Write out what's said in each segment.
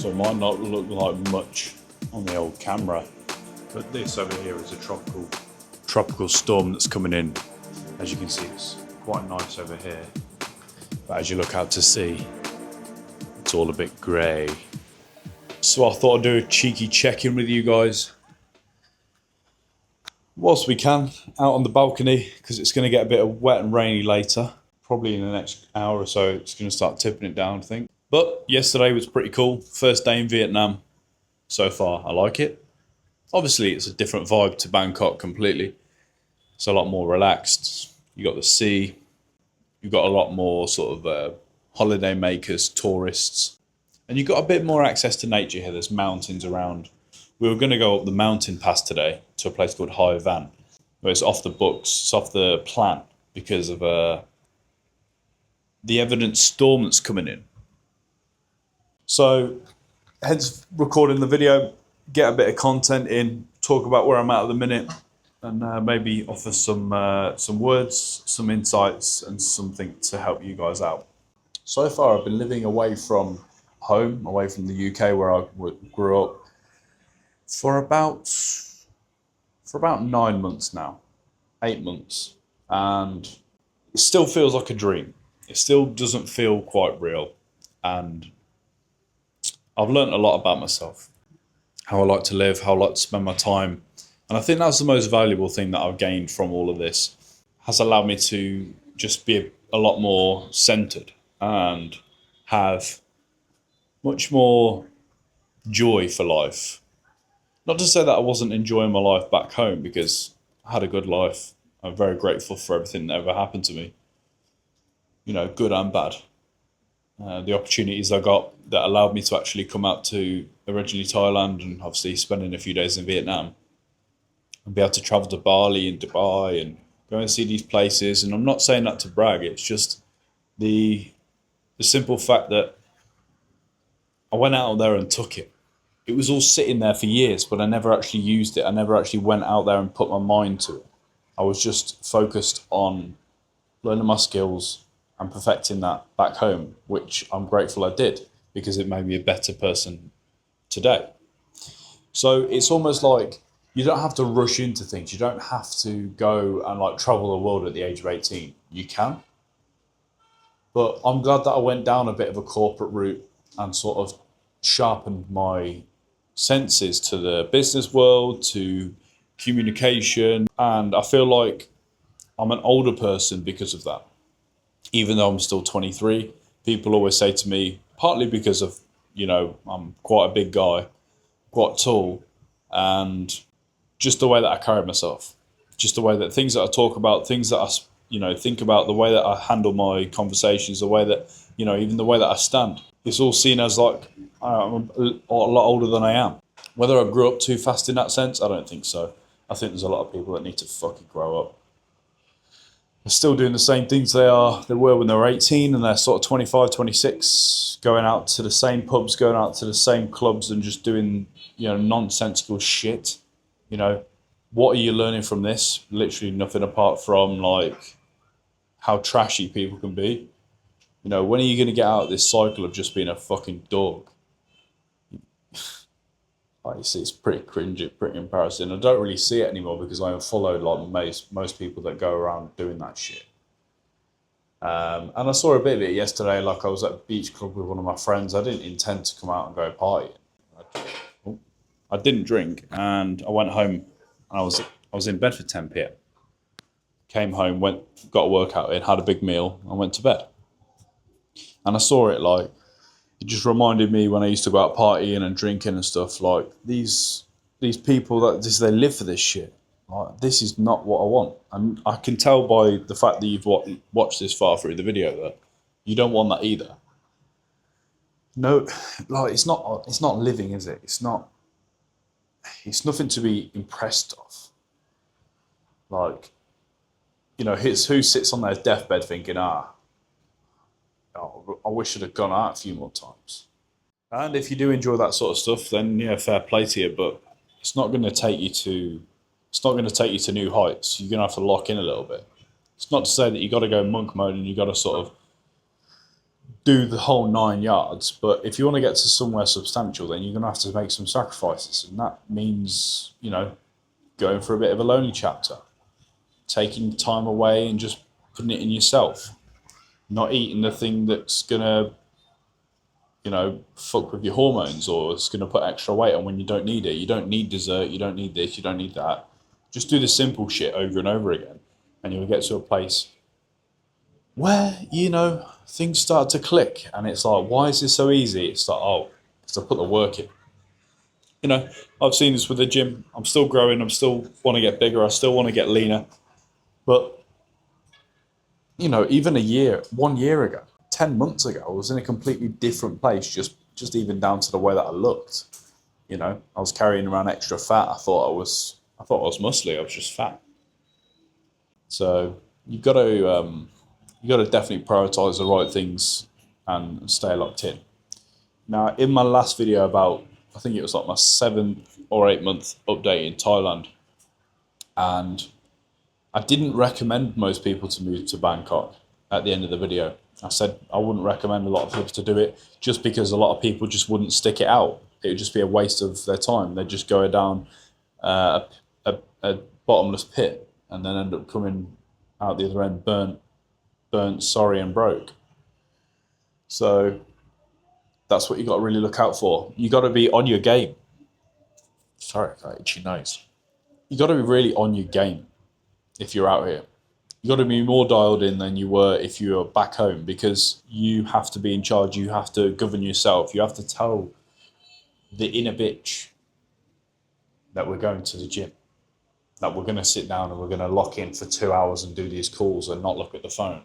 So it might not look like much on the old camera, but this over here is a tropical storm that's coming in. As you can see, it's quite nice over here, but as you look out to sea, it's all a bit grey. So I thought I'd do a cheeky check-in with you guys whilst we can out on the balcony, because it's going to get a bit of wet and rainy later. Probably in the next hour or so it's going to start tipping it down, I think. But yesterday was pretty cool. First day in Vietnam so far. I like it. Obviously it's a different vibe to Bangkok completely. It's a lot more relaxed. You got the sea. You've got a lot more sort of holiday makers, tourists. And you've got a bit more access to nature here. There's mountains around. We were going to go up the mountain pass today to a place called Hai Van. But it's off the books. It's off the plan because of the evident storm that's coming in. So, hence recording the video, get a bit of content in, talk about where I'm at the minute, and maybe offer some words, some insights, and something to help you guys out. So far, I've been living away from home, away from the UK where I grew up, for about 9 months now, 8 months, and it still feels like a dream. It still doesn't feel quite real, and I've learned a lot about myself, how I like to live, how I like to spend my time, and I think that's the most valuable thing that I've gained from all of this. It has allowed me to just be a lot more centered and have much more joy for life. Not to say that I wasn't enjoying my life back home, because I had a good life. I'm very grateful for everything that ever happened to me. You know, good and bad. The opportunities I got that allowed me to actually come out to originally Thailand and obviously spending a few days in Vietnam and be able to travel to Bali and Dubai and go and see these places. And I'm not saying that to brag. It's just the simple fact that I went out there and took it. It was all sitting there for years, but I never actually used it. I never actually went out there and put my mind to it. I was just focused on learning my skills and perfecting that back home, which I'm grateful I did, because it made me a better person today. So it's almost like you don't have to rush into things. You don't have to go and like travel the world at the age of 18. You can. But I'm glad that I went down a bit of a corporate route and sort of sharpened my senses to the business world, to communication. And I feel like I'm an older person because of that. Even though I'm still 23, people always say to me, partly because of, you know, I'm quite a big guy, quite tall, and just the way that I carry myself, just the way that things that I talk about, things that I, you know, think about, the way that I handle my conversations, the way that, you know, even the way that I stand, it's all seen as like I'm a lot older than I am. Whether I grew up too fast in that sense, I don't think so. I think there's a lot of people that need to fucking grow up. They're still doing the same things they were when they were 18, and they're sort of 25, 26, going out to the same pubs, going out to the same clubs and just doing, you know, nonsensical shit. You know, what are you learning from this? Literally nothing, apart from like how trashy people can be. You know, when are you going to get out of this cycle of just being a fucking dog? Like, you see, it's pretty cringy, pretty embarrassing. I don't really see it anymore because I unfollowed like most people that go around doing that shit. And I saw a bit of it yesterday. Like, I was at a beach club with one of my friends. I didn't intend to come out and go party. I didn't drink, and I went home. And I was in bed for 10 p.m. Came home, got a workout in, had a big meal, and went to bed. And I saw it like. It just reminded me when I used to go out partying and drinking and stuff, like these people that they live for this shit. Like, this is not what I want. And I can tell by the fact that you've watched this far through the video that you don't want that either. No, like it's not living, is it? It's nothing to be impressed of. Like, you know, who sits on their deathbed thinking, I wish I'd have gone out a few more times. And if you do enjoy that sort of stuff, then yeah, fair play to you. But it's not going to take you to new heights. You're going to have to lock in a little bit. It's not to say that you got to go monk mode and you got to sort of do the whole 9 yards. But if you want to get to somewhere substantial, then you're going to have to make some sacrifices. And that means, going for a bit of a lonely chapter, taking time away and just putting it in yourself, not eating the thing that's going to, fuck with your hormones, or it's going to put extra weight on when you don't need it. You don't need dessert, you don't need this, you don't need that. Just do the simple shit over and over again, and you'll get to a place where, things start to click, and it's like, why is this so easy? It's like, oh, because I put the work in. I've seen this with the gym. I'm still growing, I'm still want to get bigger, I still want to get leaner. But, even 1 year ago, 10 months ago, I was in a completely different place, just even down to the way that I looked. I was carrying around extra fat. I thought I was muscly, I was just fat. So you've got to definitely prioritize the right things and stay locked in. Now, in my last video about, I think it was like my 7 or 8 month update in Thailand, and I didn't recommend most people to move to Bangkok at the end of the video. I said I wouldn't recommend a lot of people to do it, just because a lot of people just wouldn't stick it out. It would just be a waste of their time. They'd just go down a bottomless pit and then end up coming out the other end burnt, sorry, and broke. So that's what you got to really look out for. You got to be on your game. Sorry, that itchy nose. You got to be really on your game if you're out here. You got to be more dialed in than you were if you were back home, because you have to be in charge. You have to govern yourself. You have to tell the inner bitch that we're going to the gym, that we're going to sit down and we're going to lock in for 2 hours and do these calls and not look at the phone.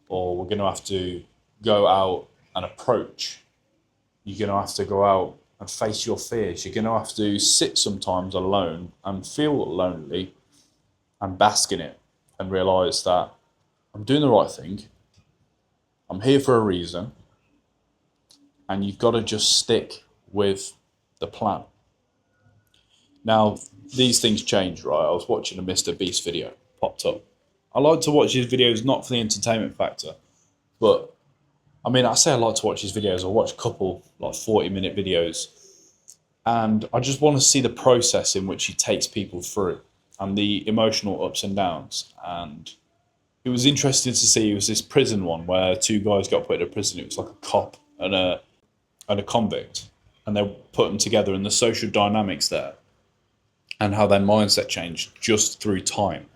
Or we're going to have to go out and approach. You're going to have to go out and face your fears. You're going to have to sit sometimes alone and feel lonely and bask in it and realise that I'm doing the right thing. I'm here for a reason. And you've got to just stick with the plan. Now, these things change, right? I was watching a Mr. Beast video, popped up. I like to watch his videos not for the entertainment factor, but I say I like to watch his videos. I watch a couple, like 40-minute videos, and I just want to see the process in which he takes people through and the emotional ups and downs. And it was interesting to see, it was this prison one where 2 guys got put in a prison. It was like a cop and a convict, and they put them together, and the social dynamics there and how their mindset changed just through time.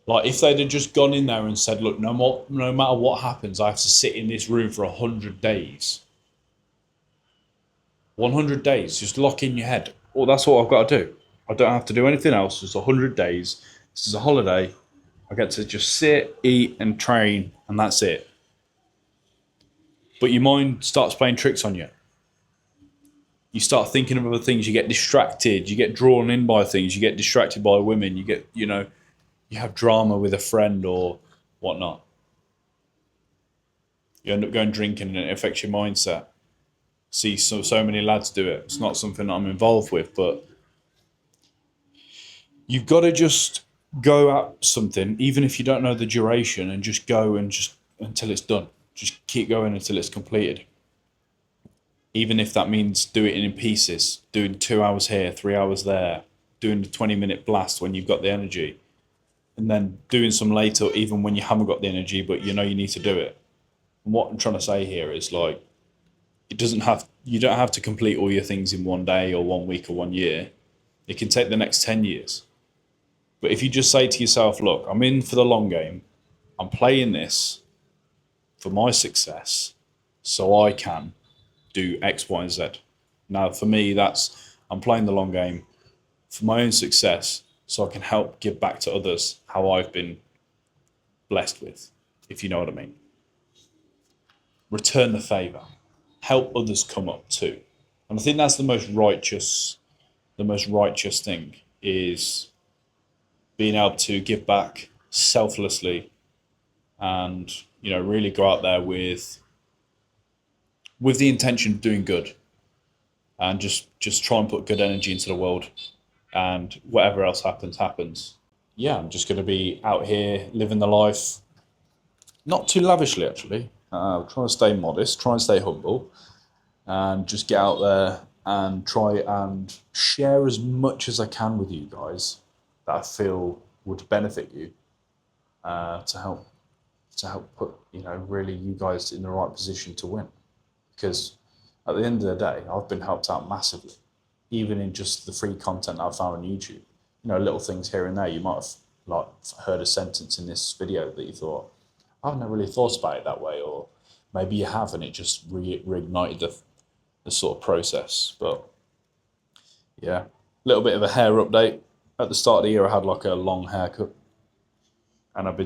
Like, if they'd have just gone in there and said, look, no matter what happens, I have to sit in this room for 100 days. 100 days, just lock in your head. Oh, that's what I've got to do. I don't have to do anything else. Just 100 days. This is a holiday. I get to just sit, eat, and train, and that's it. But your mind starts playing tricks on you. You start thinking of other things. You get distracted. You get drawn in by things. You get distracted by women. You get, you have drama with a friend or whatnot. You end up going drinking, and it affects your mindset. See so many lads do it. It's not something that I'm involved with, but you've got to just go at something, even if you don't know the duration, and just go and just until it's done. Just keep going until it's completed. Even if that means do it in pieces, doing 2 hours here, 3 hours there, doing the 20-minute blast when you've got the energy, and then doing some later even when you haven't got the energy, but you need to do it. And what I'm trying to say here is, like, you don't have to complete all your things in 1 day or 1 week or 1 year. It can take the next 10 years. But if you just say to yourself, look, I'm in for the long game. I'm playing this for my success so I can do X, Y, and Z. Now, for me, I'm playing the long game for my own success so I can help give back to others how I've been blessed with, if you know what I mean. Return the favour. Help others come up too. And I think that's the most righteous thing, is being able to give back selflessly and, really go out there with the intention of doing good, and just try and put good energy into the world, and whatever else happens. Yeah, I'm just going to be out here living the life, not too lavishly actually. Try to stay modest, try and stay humble, and just get out there and try and share as much as I can with you guys that I feel would benefit you, to help put, really you guys in the right position to win. Because at the end of the day, I've been helped out massively, even in just the free content I've found on YouTube. Little things here and there. You might have like heard a sentence in this video that you thought, I've never really thought about it that way, or maybe you have, and it just reignited the sort of process. But yeah, a little bit of a hair update. At the start of the year, I had like a long haircut, and I've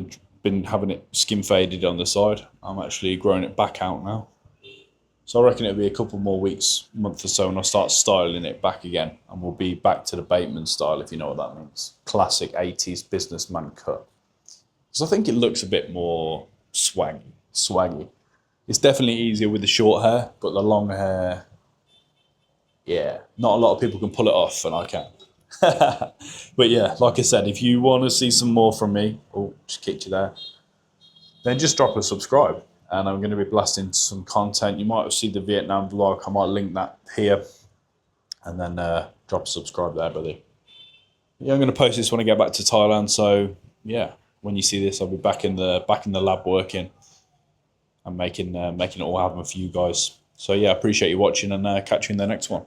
been having it skin faded on the side. I'm actually growing it back out now. So I reckon it'll be a couple more weeks, month or so, and I'll start styling it back again. And we'll be back to the Bateman style, if you know what that means. Classic 80s businessman cut. Because I think it looks a bit more swaggy. It's definitely easier with the short hair, but the long hair, yeah, not a lot of people can pull it off, and I can. But yeah, like I said, if you want to see some more from me, oh, just kicked you there, then just drop a subscribe. And I'm going to be blasting some content. You might have seen the Vietnam vlog. I might link that here. And then drop a subscribe there, buddy. Yeah, I'm going to post this when I get back to Thailand. So yeah, when you see this, I'll be back in the lab working and making it all happen for you guys. So yeah, I appreciate you watching, and catch you in the next one.